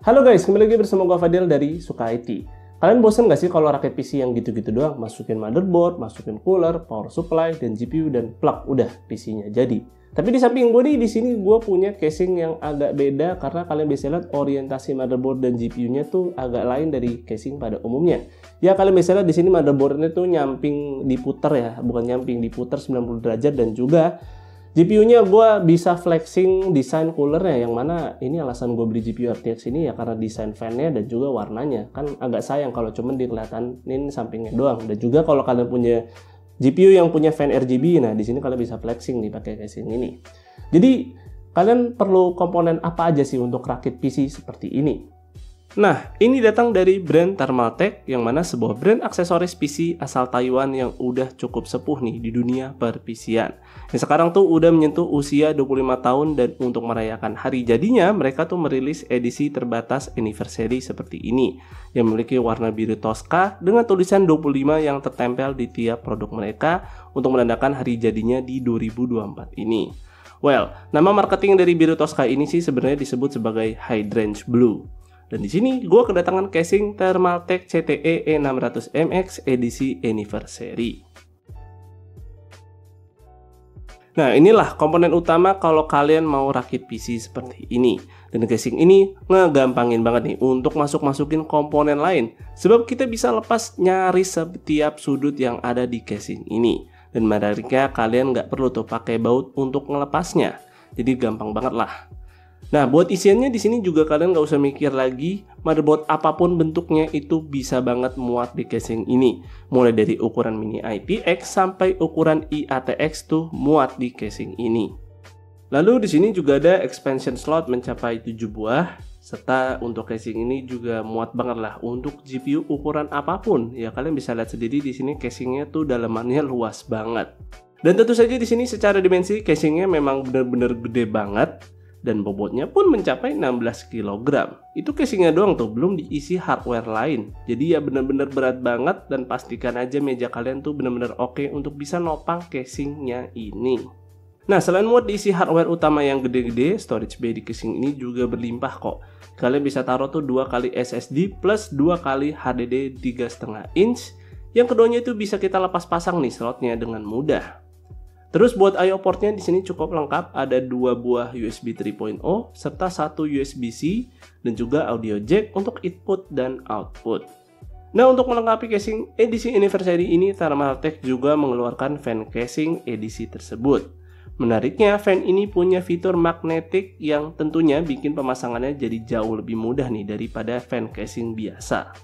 Halo guys, kembali lagi bersama gue Fadil dari Suka IT. Kalian bosen gak sih kalau rakit PC yang gitu-gitu doang? Masukin motherboard, masukin cooler, power supply, dan GPU, dan plug, udah PC-nya jadi. Tapi di samping gue nih, di sini gue punya casing yang agak beda karena kalian bisa lihat orientasi motherboard dan GPU-nya tuh agak lain dari casing pada umumnya. Ya kalian bisa lihat di sini motherboard-nya tuh nyamping diputer ya, bukan nyamping diputer 90 derajat, dan juga GPU-nya gue bisa flexing desain coolernya, yang mana ini alasan gue beli GPU RTX ini ya karena desain fan-nya dan juga warnanya. Kan agak sayang kalau cuman dikelihatanin sampingnya doang. Dan juga kalau kalian punya GPU yang punya fan RGB, nah di sini kalian bisa flexing nih pakai casing ini. Jadi kalian perlu komponen apa aja sih untuk rakit PC seperti ini? Nah, ini datang dari brand Thermaltake, yang mana sebuah brand aksesoris PC asal Taiwan yang udah cukup sepuh nih di dunia per-PC-an. Yang sekarang tuh udah menyentuh usia 25 tahun, dan untuk merayakan hari jadinya, mereka tuh merilis edisi terbatas anniversary seperti ini, yang memiliki warna biru Tosca dengan tulisan 25 yang tertempel di tiap produk mereka untuk menandakan hari jadinya di 2024 ini. Well, nama marketing dari biru Tosca ini sih sebenarnya disebut sebagai Hydrangea Blue. Dan di sini gue kedatangan casing Thermaltake CTE E600MX edisi anniversary. Nah, inilah komponen utama kalau kalian mau rakit PC seperti ini. Dan casing ini ngegampangin banget nih untuk masukin komponen lain, sebab kita bisa lepas nyaris setiap sudut yang ada di casing ini. Dan menariknya kalian nggak perlu tuh pakai baut untuk ngelepasnya. Jadi gampang banget lah. Nah, buat isiannya di sini juga kalian nggak usah mikir lagi, motherboard apapun bentuknya itu bisa banget muat di casing ini. Mulai dari ukuran mini IPX sampai ukuran IATX tuh muat di casing ini. Lalu di sini juga ada expansion slot mencapai 7 buah, serta untuk casing ini juga muat banget lah untuk GPU ukuran apapun. Ya kalian bisa lihat sendiri di sini casingnya tuh dalamannya luas banget. Dan tentu saja di sini secara dimensi casingnya memang benar-benar gede banget. Dan bobotnya pun mencapai 16 kg. Itu casingnya doang tuh, belum diisi hardware lain. Jadi ya bener-bener berat banget, dan pastikan aja meja kalian tuh bener-bener oke untuk bisa nopang casingnya ini. Nah, selain muat diisi hardware utama yang gede-gede, storage bay di casing ini juga berlimpah kok. Kalian bisa taruh tuh 2 kali SSD plus 2 kali HDD 3,5 inch. Yang keduanya itu bisa kita lepas pasang nih slotnya dengan mudah. Terus buat I/O portnya di sini cukup lengkap, ada 2 buah USB 3.0 serta 1 USB-C dan juga audio jack untuk input dan output. Nah, untuk melengkapi casing edisi anniversary ini, Thermaltake juga mengeluarkan fan casing edisi tersebut. Menariknya, fan ini punya fitur magnetik yang tentunya bikin pemasangannya jadi jauh lebih mudah nih daripada fan casing biasa.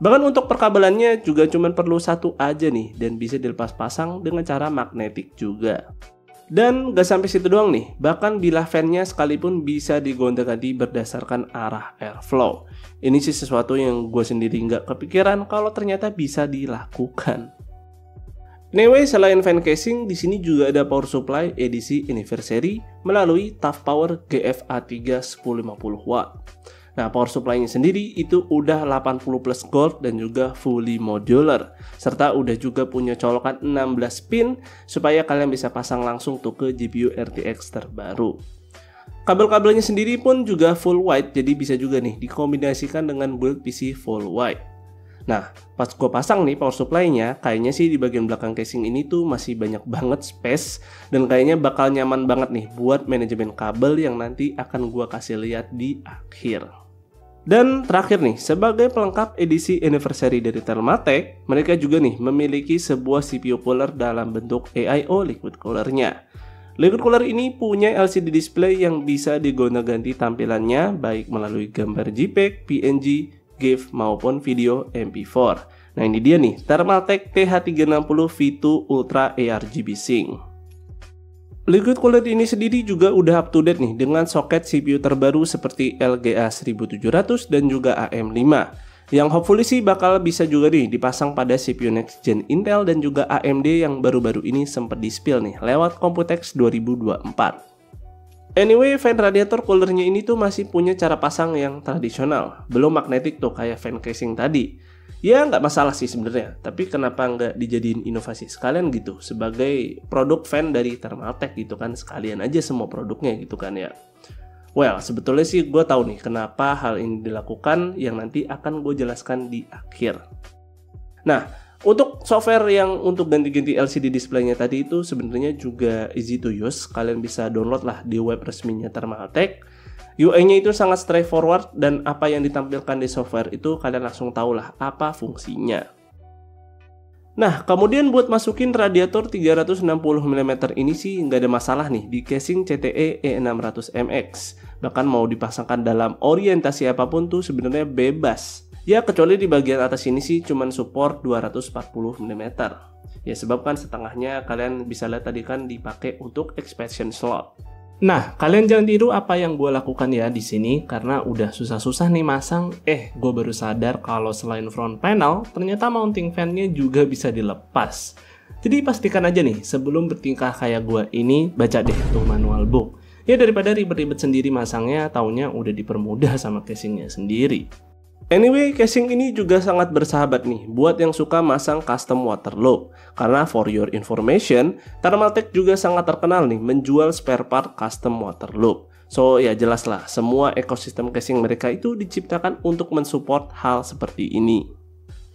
Bahkan untuk perkabelannya juga cuma perlu satu aja nih, dan bisa dilepas pasang dengan cara magnetik juga. Dan gak sampai situ doang nih, bahkan bilah fan-nya sekalipun bisa digonta-ganti berdasarkan arah airflow. Ini sih sesuatu yang gue sendiri nggak kepikiran kalau ternyata bisa dilakukan. Anyway, selain fan casing, di sini juga ada power supply edisi anniversary melalui TUF Power GFA3 1050W. Nah, power supply-nya sendiri itu udah 80 plus gold dan juga fully modular, serta udah juga punya colokan 16 pin supaya kalian bisa pasang langsung tuh ke GPU RTX terbaru. Kabel-kabelnya sendiri pun juga full white, jadi bisa juga nih dikombinasikan dengan build PC full white. Nah, pas gue pasang nih power supply-nya, kayaknya sih di bagian belakang casing ini tuh masih banyak banget space, dan kayaknya bakal nyaman banget nih buat manajemen kabel yang nanti akan gue kasih lihat di akhir. Dan terakhir nih, sebagai pelengkap edisi anniversary dari Thermaltake, mereka juga nih memiliki sebuah CPU cooler dalam bentuk AIO liquid cooler-nya. Liquid cooler ini punya LCD display yang bisa digonta-ganti tampilannya baik melalui gambar JPEG, PNG, GIF maupun video MP4. Nah, ini dia nih, Thermaltake TH360 V2 Ultra ARGB Sync. Liquid cooler ini sendiri juga udah up to date nih dengan soket CPU terbaru seperti LGA 1700 dan juga AM5, yang hopefully sih bakal bisa juga nih dipasang pada CPU next gen Intel dan juga AMD yang baru-baru ini sempat di-spill nih lewat Computex 2024. Anyway, fan radiator coolernya ini tuh masih punya cara pasang yang tradisional, belum magnetik tuh kayak fan casing tadi. Ya nggak masalah sih sebenarnya, tapi kenapa nggak dijadiin inovasi sekalian gitu sebagai produk fan dari Thermaltake gitu kan, sekalian aja semua produknya gitu kan ya. Well, sebetulnya sih gue tahu nih kenapa hal ini dilakukan yang nanti akan gue jelaskan di akhir. Nah, untuk software yang untuk ganti-ganti LCD displaynya tadi itu sebenarnya juga easy to use. Kalian bisa download lah di web resminya Thermaltake. UI-nya itu sangat straightforward dan apa yang ditampilkan di software itu kalian langsung tahu lah apa fungsinya. Nah, kemudian buat masukin radiator 360 mm ini sih nggak ada masalah nih di casing CTE E600MX. Bahkan mau dipasangkan dalam orientasi apapun tuh sebenarnya bebas. Ya kecuali di bagian atas ini sih cuman support 240 mm. Ya sebab kan setengahnya kalian bisa lihat tadi kan dipakai untuk expansion slot. Nah, kalian jangan tiru apa yang gue lakukan ya di sini karena udah susah-susah nih masang. Gue baru sadar kalau selain front panel, ternyata mounting fan-nya juga bisa dilepas. Jadi pastikan aja nih, sebelum bertingkah kayak gue ini, baca deh tuh manual book. Ya daripada ribet-ribet sendiri masangnya, taunya udah dipermudah sama casingnya sendiri. Anyway, casing ini juga sangat bersahabat nih buat yang suka masang custom water loop. Karena for your information, Thermaltake juga sangat terkenal nih menjual spare part custom water loop. So ya jelas lah, semua ekosistem casing mereka itu diciptakan untuk mensupport hal seperti ini.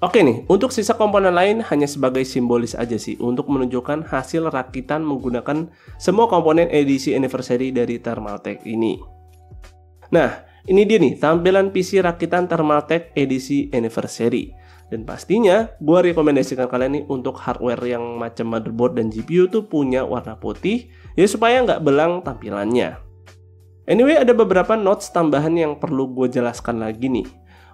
Oke nih, untuk sisa komponen lain hanya sebagai simbolis aja sih untuk menunjukkan hasil rakitan menggunakan semua komponen edisi anniversary dari Thermaltake ini. Nah, ini dia nih tampilan PC rakitan Thermaltake edisi anniversary. Dan pastinya gue rekomendasikan kalian nih untuk hardware yang macam motherboard dan GPU tuh punya warna putih ya supaya nggak belang tampilannya. Anyway, ada beberapa notes tambahan yang perlu gue jelaskan lagi nih.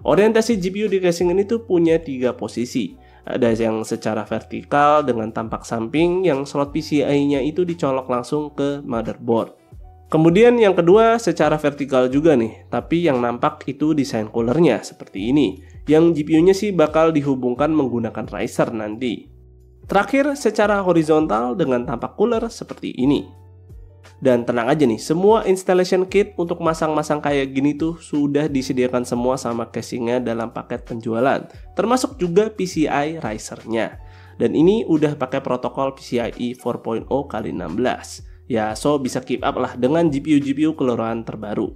Orientasi GPU di casing ini tuh punya 3 posisi. Ada yang secara vertikal dengan tampak samping yang slot PCIe-nya itu dicolok langsung ke motherboard. Kemudian yang kedua secara vertikal juga nih, tapi yang nampak itu desain coolernya seperti ini. Yang GPU-nya sih bakal dihubungkan menggunakan riser nanti. Terakhir secara horizontal dengan tampak cooler seperti ini. Dan tenang aja nih, semua installation kit untuk masang-masang kayak gini tuh sudah disediakan semua sama casingnya dalam paket penjualan. Termasuk juga PCI risernya. Dan ini udah pakai protokol PCIe 4.0x16. Ya, so bisa keep up lah dengan GPU-GPU keluaran terbaru.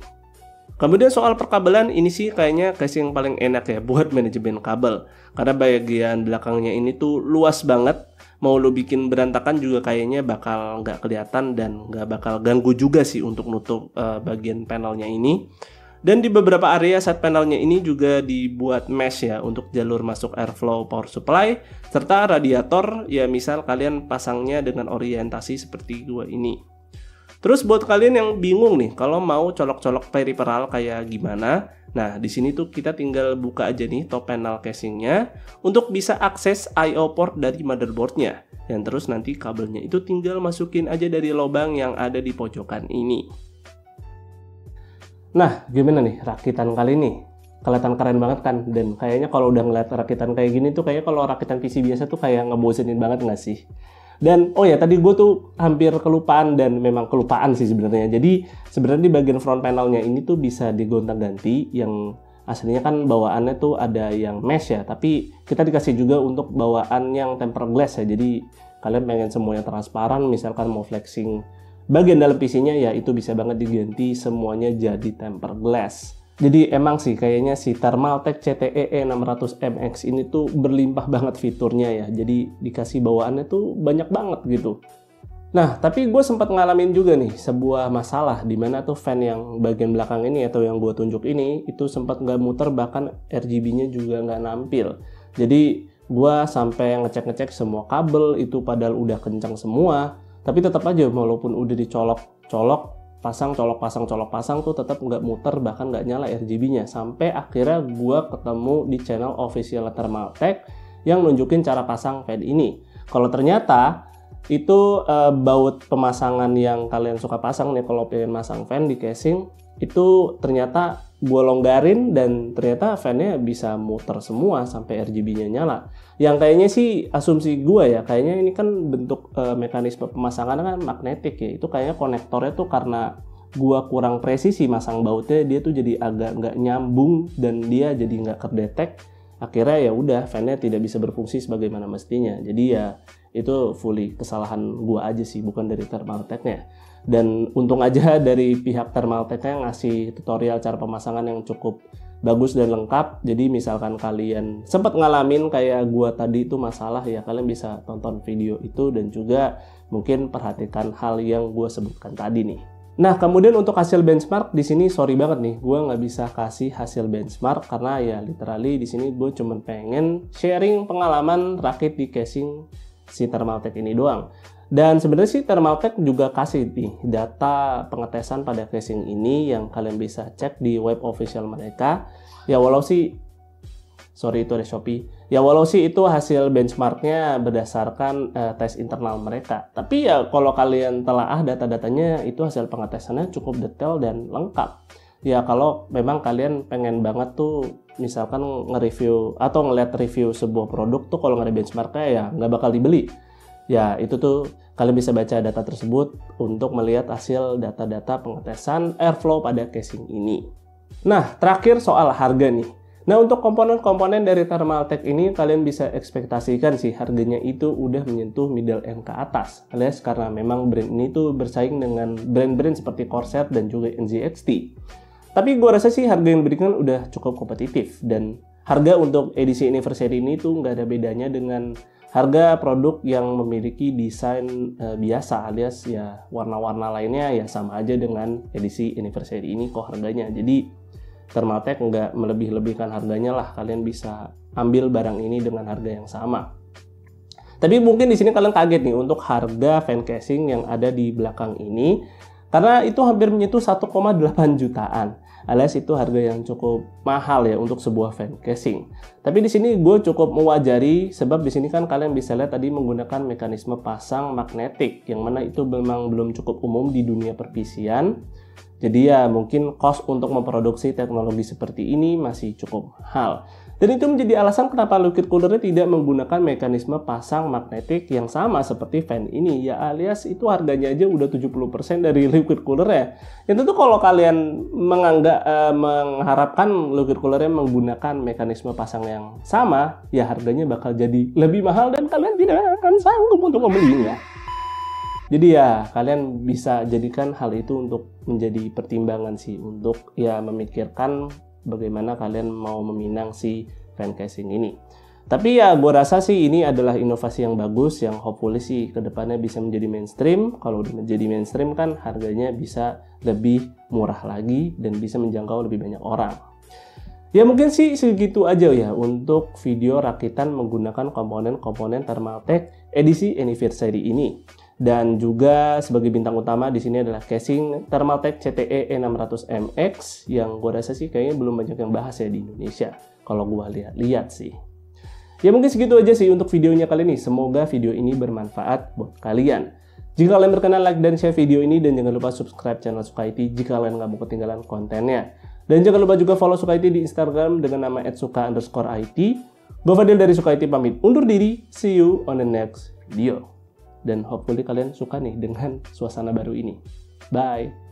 Kemudian soal perkabelan, ini sih kayaknya casing paling enak ya buat manajemen kabel. Karena bagian belakangnya ini tuh luas banget. Mau lo bikin berantakan juga kayaknya bakal nggak kelihatan dan nggak bakal ganggu juga sih untuk nutup bagian panelnya ini. Dan di beberapa area side panelnya ini juga dibuat mesh ya untuk jalur masuk airflow power supply serta radiator ya misal kalian pasangnya dengan orientasi seperti gua ini. Terus buat kalian yang bingung nih kalau mau colok-colok peripheral kayak gimana, nah di sini tuh kita tinggal buka aja nih top panel casingnya untuk bisa akses I/O port dari motherboardnya dan terus nanti kabelnya itu tinggal masukin aja dari lubang yang ada di pojokan ini. Nah, gimana nih rakitan kali ini? Kelihatan keren banget kan? Dan kayaknya kalau udah ngeliat rakitan kayak gini tuh kayaknya kalau rakitan PC biasa tuh kayak ngebosenin banget nggak sih? Dan oh ya tadi gue tuh hampir kelupaan dan memang kelupaan sih sebenarnya. Jadi sebenarnya di bagian front panelnya ini tuh bisa digonta-ganti yang aslinya kan bawaannya tuh ada yang mesh ya. Tapi kita dikasih juga untuk bawaan yang tempered glass ya. Jadi kalian pengen semuanya transparan, misalkan mau flexing bagian dalam PC-nya ya itu bisa banget diganti semuanya jadi tempered glass. Jadi emang sih kayaknya si Thermaltake CTE E600MX ini tuh berlimpah banget fiturnya ya. Jadi dikasih bawaannya tuh banyak banget gitu. Nah, tapi gue sempat ngalamin juga nih sebuah masalah di mana tuh fan yang bagian belakang ini atau yang gue tunjuk ini itu sempat nggak muter, bahkan RGB-nya juga nggak nampil. Jadi gue sampai ngecek-ngecek semua kabel itu padahal udah kencang semua. Tapi tetap aja walaupun udah dicolok-colok, colok pasang tuh tetap nggak muter, bahkan nggak nyala RGB-nya. Sampai akhirnya gue ketemu di channel official Thermaltake yang nunjukin cara pasang fan ini. Kalau ternyata itu baut pemasangan yang kalian suka pasang nih kalau pengen masang fan di casing, itu ternyata gue longgarin dan ternyata fan-nya bisa muter semua sampai RGB-nya nyala. Yang kayaknya sih asumsi gue ya, kayaknya ini kan bentuk mekanisme pemasangan kan magnetik ya. Itu kayaknya konektornya tuh karena gue kurang presisi masang bautnya, dia tuh jadi agak nggak nyambung dan dia jadi nggak kedetek. akhirnya ya udah fan-nya tidak bisa berfungsi sebagaimana mestinya. Jadi ya itu fully kesalahan gua aja sih, bukan dari Thermaltake-nya. Dan untung aja dari pihak Thermaltake-nya ngasih tutorial cara pemasangan yang cukup bagus dan lengkap. Jadi misalkan kalian sempat ngalamin kayak gua tadi itu masalah, ya kalian bisa tonton video itu dan juga mungkin perhatikan hal yang gua sebutkan tadi nih. Nah, kemudian untuk hasil benchmark di sini sorry banget nih, gue nggak bisa kasih hasil benchmark karena ya literally di sini gue cuma pengen sharing pengalaman rakit di casing si Thermaltake ini doang. Dan sebenarnya sih Thermaltake juga kasih nih data pengetesan pada casing ini yang kalian bisa cek di web official mereka. Ya walau sih, sorry itu ada Shopee. Ya walau sih itu hasil benchmarknya berdasarkan tes internal mereka. Tapi ya kalau kalian telaah data-datanya itu hasil pengetesannya cukup detail dan lengkap. Ya kalau memang kalian pengen banget tuh misalkan nge-review atau ngeliat review sebuah produk tuh kalau nggak ada benchmarknya ya nggak bakal dibeli. Ya itu tuh kalian bisa baca data tersebut untuk melihat hasil data-data pengetesan airflow pada casing ini. Nah terakhir soal harga nih. Nah untuk komponen-komponen dari Thermaltake ini kalian bisa ekspektasikan sih harganya itu udah menyentuh middle end ke atas, alias karena memang brand ini tuh bersaing dengan brand-brand seperti Corsair dan juga NZXT. Tapi gue rasa sih harga yang diberikan udah cukup kompetitif dan harga untuk edisi anniversary ini tuh nggak ada bedanya dengan harga produk yang memiliki desain biasa, alias ya warna-warna lainnya ya sama aja dengan edisi anniversary ini kok harganya. Jadi Thermaltake nggak melebih-lebihkan harganya lah, kalian bisa ambil barang ini dengan harga yang sama. Tapi mungkin di sini kalian kaget nih untuk harga fan casing yang ada di belakang ini, karena itu hampir menyentuh 1,8 jutaan, alias itu harga yang cukup mahal ya untuk sebuah fan casing. Tapi di sini gue cukup mewajari sebab di sini kan kalian bisa lihat tadi menggunakan mekanisme pasang magnetik yang mana itu memang belum cukup umum di dunia perpisian. Jadi ya mungkin cost untuk memproduksi teknologi seperti ini masih cukup mahal. Dan itu menjadi alasan kenapa liquid coolernya tidak menggunakan mekanisme pasang magnetik yang sama seperti fan ini. Ya alias itu harganya aja udah 70% dari liquid coolernya. Yang tentu kalau kalian mengharapkan liquid coolernya menggunakan mekanisme pasang yang sama, ya harganya bakal jadi lebih mahal dan kalian tidak akan sanggup untuk membelinya. Jadi ya kalian bisa jadikan hal itu untuk menjadi pertimbangan sih untuk ya memikirkan bagaimana kalian mau meminang si fan casing ini. Tapi ya gue rasa sih ini adalah inovasi yang bagus yang hopefully sih kedepannya bisa menjadi mainstream. Kalau udah menjadi mainstream kan harganya bisa lebih murah lagi dan bisa menjangkau lebih banyak orang. Ya mungkin sih segitu aja ya untuk video rakitan menggunakan komponen-komponen Thermaltake edisi anniversary ini. Dan juga sebagai bintang utama di sini adalah casing Thermaltake CTE E600MX yang gue rasa sih kayaknya belum banyak yang bahas ya di Indonesia kalau gue lihat sih. Ya mungkin segitu aja sih untuk videonya kali ini. Semoga video ini bermanfaat buat kalian. Jika kalian berkenan like dan share video ini dan jangan lupa subscribe channel Suka IT jika kalian nggak mau ketinggalan kontennya. Dan jangan lupa juga follow Suka IT di Instagram dengan nama @suka_it. Gue Fadil dari Suka IT pamit undur diri. See you on the next video. Dan hopefully kalian suka nih dengan suasana baru ini. Bye!